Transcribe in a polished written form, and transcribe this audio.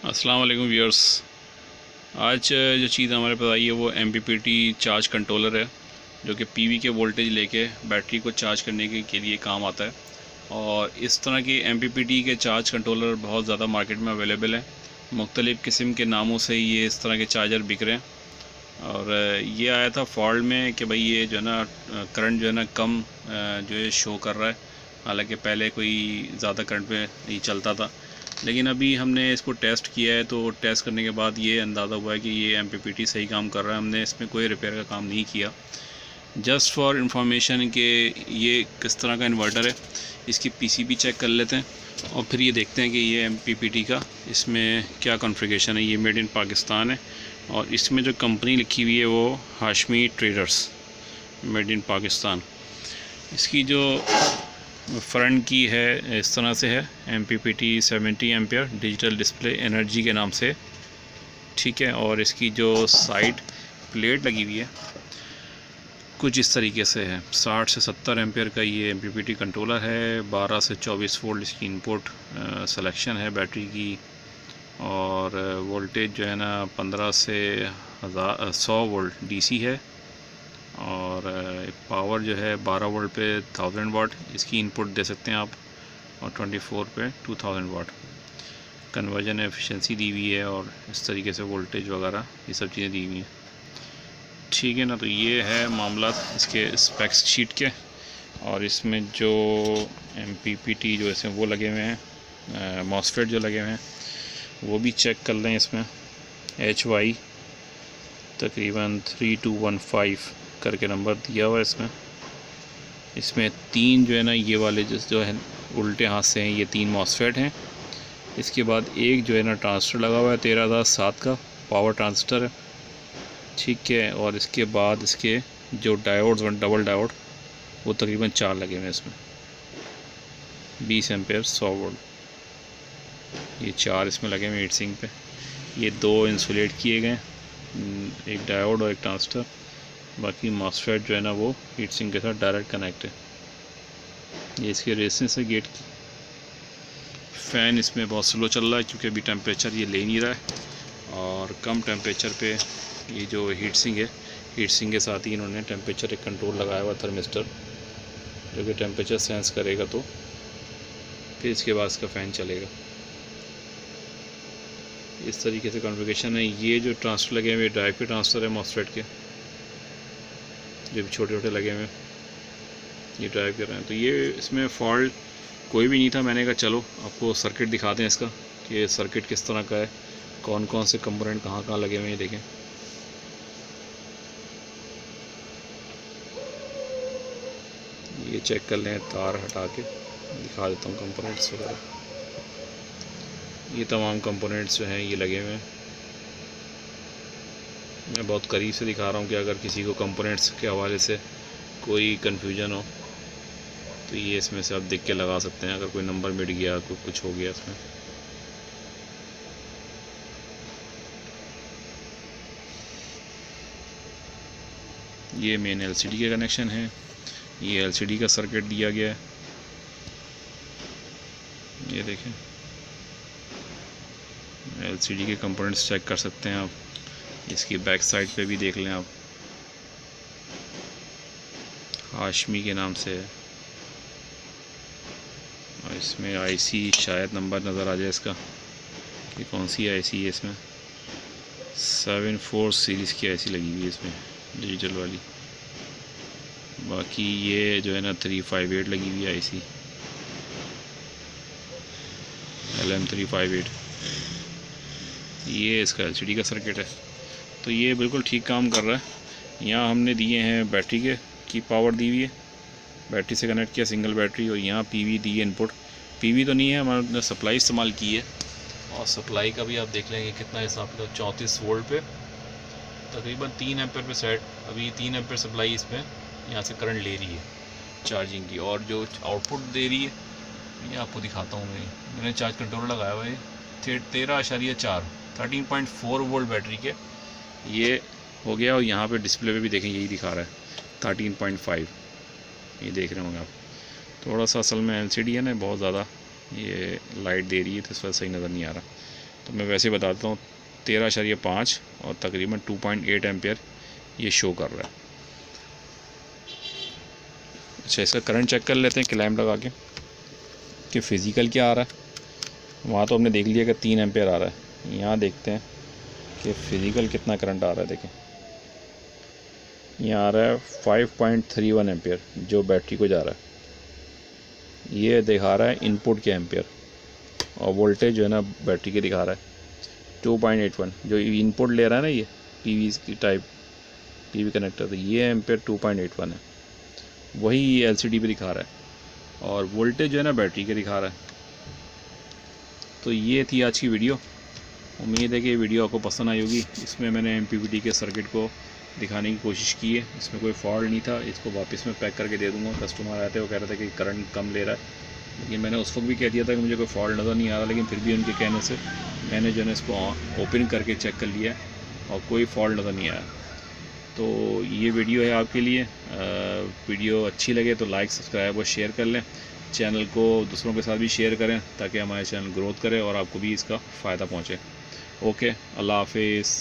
अस्सलाम वालेकुम व्यूअर्स। आज जो चीज़ हमारे पास आई है वो MPPT चार्ज कंट्रोलर है, जो कि PV के वोल्टेज लेके बैटरी को चार्ज करने के लिए काम आता है। और इस तरह की MPPT के चार्ज कंट्रोलर बहुत ज़्यादा मार्केट में अवेलेबल है। मुख्तलिफ़ किस्म के नामों से ये इस तरह के चार्जर बिक रहे हैं। और ये आया था फॉल्ट में कि भाई ये जो है ना करंट जो है ना कम जो है शो कर रहा है। हालांकि पहले कोई ज़्यादा करंट पे नहीं चलता था, लेकिन अभी हमने इसको टेस्ट किया है तो टेस्ट करने के बाद ये अंदाज़ा हुआ है कि ये MPPT सही काम कर रहा है। हमने इसमें कोई रिपेयर का काम नहीं किया। जस्ट फॉर इंफॉर्मेशन कि ये किस तरह का इन्वर्टर है, इसकी PCB चेक कर लेते हैं और फिर ये देखते हैं कि ये MPPT का इसमें क्या कॉन्फ़िगरेशन है। ये मेड इन पाकिस्तान है और इसमें जो कंपनी लिखी हुई है वो Hashmi traders, made in Pakistan. इसकी जो फ्रंट की है इस तरह से है, MPPT 70 ampere digital display energy के नाम से, ठीक है। और इसकी जो साइड प्लेट लगी हुई है कुछ इस तरीके से है। 60 से 70 एम्पियर का ये MPPT कंट्रोलर है। 12 से 24 वोल्ट इसकी इनपुट सिलेक्शन है बैटरी की। और वोल्टेज जो है ना 15 से 100 वोल्ट DC है। और पावर जो है 12 वोल्ट पे 1000 वाट इसकी इनपुट दे सकते हैं आप, और 24 पे 2000 वाट कन्वर्जन एफिशिएंसी दी हुई है। और इस तरीके से वोल्टेज वगैरह ये सब चीज़ें दी हुई हैं, ठीक है ना। तो ये है मामला इसके स्पेक्स शीट के। और इसमें जो MPPT जो इसमें वो लगे हुए हैं, मॉसफेट जो लगे हुए हैं वो भी चेक कर लें। इसमें HY तकरीबन 3215 करके नंबर दिया हुआ है इसमें 3 जो है ना ये वाले जो है उल्टे हाथ से हैं, ये 3 मॉसफेट हैं। इसके बाद एक जो है ना ट्रांजिस्टर लगा हुआ है 13007 का पावर ट्रांजिस्टर है, ठीक है। और इसके बाद इसके जो डायोड्स डबल डायोड वो तकरीबन 4 लगे हुए हैं इसमें, 20 एम्पेयर 100 वोल्ट ये 4 इसमें लगे हुए हीट सिंक पे। ये 2 इंसुलेट किए गए, एक डायोड और एक ट्रांजिस्टर। बाकी मॉसफेट जो है ना वो हीट सिंक के साथ डायरेक्ट कनेक्ट है। ये इसकी रेजिस्टेंस है गेट की। फ़ैन इसमें बहुत स्लो चल रहा है क्योंकि अभी टेम्परेचर ये ले नहीं रहा है। और कम टेम्परेचर पे ये जो हीट सिंक है, हीट सिंक के साथ ही इन्होंने टेम्परेचर एक कंट्रोल लगाया हुआ थर्मिस्टर, जो कि टेम्परेचर सेंस करेगा तो फिर इसके बाद इसका फ़ैन चलेगा। इस तरीके से कॉन्फ़िगरेशन है। ये जो ट्रांसफर लगे हुए ड्राइव के ट्रांसफर है मॉसफेट के, जो भी छोटे छोटे लगे हुए हैं ये ड्राइव कर रहे हैं। तो ये इसमें फॉल्ट कोई भी नहीं था। मैंने कहा चलो आपको सर्किट दिखा दें इसका कि सर्किट किस तरह का है, कौन कौन से कंपोनेंट कहाँ कहाँ लगे हुए हैं। देखें ये चेक कर लें, तार हटा के दिखा देता हूँ कंपोनेंट्स वगैरह। ये तमाम कंपोनेंट्स जो हैं ये लगे हुए हैं। मैं बहुत करीब से दिखा रहा हूँ कि अगर किसी को कंपोनेंट्स के हवाले से कोई कन्फ्यूजन हो तो ये इसमें से आप देख के लगा सकते हैं। अगर कोई नंबर मिट गया, कोई कुछ हो गया इसमें। ये मेन LCD के कनेक्शन है। ये LCD का सर्किट दिया गया है, ये देखें। LCD के कंपोनेंट्स चेक कर सकते हैं आप। इसकी बैक साइड पे भी देख लें आप, हाशमी के नाम से है। और इसमें IC शायद नंबर नज़र आ जाए इसका कि कौन सी IC है। इसमें 74 सीरीज़ की IC लगी हुई है इसमें, डिजिटल वाली। बाकी ये जो है ना 358 लगी हुई है IC, LM358। ये इसका LCD का सर्किट है। तो ये बिल्कुल ठीक काम कर रहा है। यहाँ हमने दिए हैं बैटरी की पावर दी हुई है, बैटरी से कनेक्ट किया सिंगल बैटरी। और यहाँ PV दी है इनपुट। PV तो नहीं है, हमारे सप्लाई इस्तेमाल की है। और सप्लाई का भी आप देख लेंगे कितना हिसाब का 34 वोल्ट पे तकरीबन 3 एम्पेयर पे सेट। अभी 3 एम्पेयर सप्लाई इसमें यहाँ से करंट ले रही है चार्जिंग की। और जो आउटपुट दे रही है ये आपको दिखाता हूँ। मैंने चार्ज कंट्रोलर लगाया हुआ है 13.4 13.4 वोल्ट बैटरी के ये हो गया। और यहाँ पे डिस्प्ले पे भी देखें यही दिखा रहा है 13.5, ये देख रहे होंगे आप। थोड़ा सा असल में LCD है ना बहुत ज़्यादा ये लाइट दे रही है तो इस वजह सही नज़र नहीं आ रहा। तो मैं वैसे बता देता हूँ 13.5 और तकरीबन 2.8 एम्पियर ये शो कर रहा है। अच्छा, इसका करंट चेक कर लेते हैं क्लैम्प लगा के कि फ़िज़िकल क्या आ रहा है। वहाँ तो हमने देख लिया कि 3 एम्पियर आ रहा है। यहाँ देखते हैं कि फ़िज़िकल कितना करंट आ रहा है। देखें, यहाँ आ रहा है 5.31 एम्पियर जो बैटरी को जा रहा है। ये दिखा रहा है इनपुट के एम्पियर, और वोल्टेज जो है ना बैटरी के दिखा रहा है 2.81। जो इनपुट ले रहा है ना ये पीवी की टाइप पीवी कनेक्टर, तो ये एम्पियर 2.81 है, वही एलसीडी पे दिखा रहा है, और वोल्टेज जो है ना बैटरी के दिखा रहा है। तो ये थी आज की वीडियो। उम्मीद है कि ये वीडियो आपको पसंद आई होगी। इसमें मैंने एमपीपीटी के सर्किट को दिखाने की कोशिश की है। इसमें कोई फॉल्ट नहीं था। इसको वापस में पैक करके दे दूँगा। कस्टमर आते हैं, वो कह रहे थे कि करंट कम ले रहा है, लेकिन मैंने उस वक्त भी कह दिया था कि मुझे कोई फॉल्ट नज़र नहीं आ रहा, लेकिन फिर भी उनके कहने से मैंने जो है इसको ओपन करके चेक कर लिया और कोई फॉल्ट नज़र नहीं आया। तो ये वीडियो है आपके लिए। वीडियो अच्छी लगे तो लाइक, सब्सक्राइब और शेयर कर लें। चैनल को दूसरों के साथ भी शेयर करें ताकि हमारे चैनल ग्रोथ करे और आपको भी इसका फ़ायदा पहुँचे। ओके, अल्लाह हाफिज़।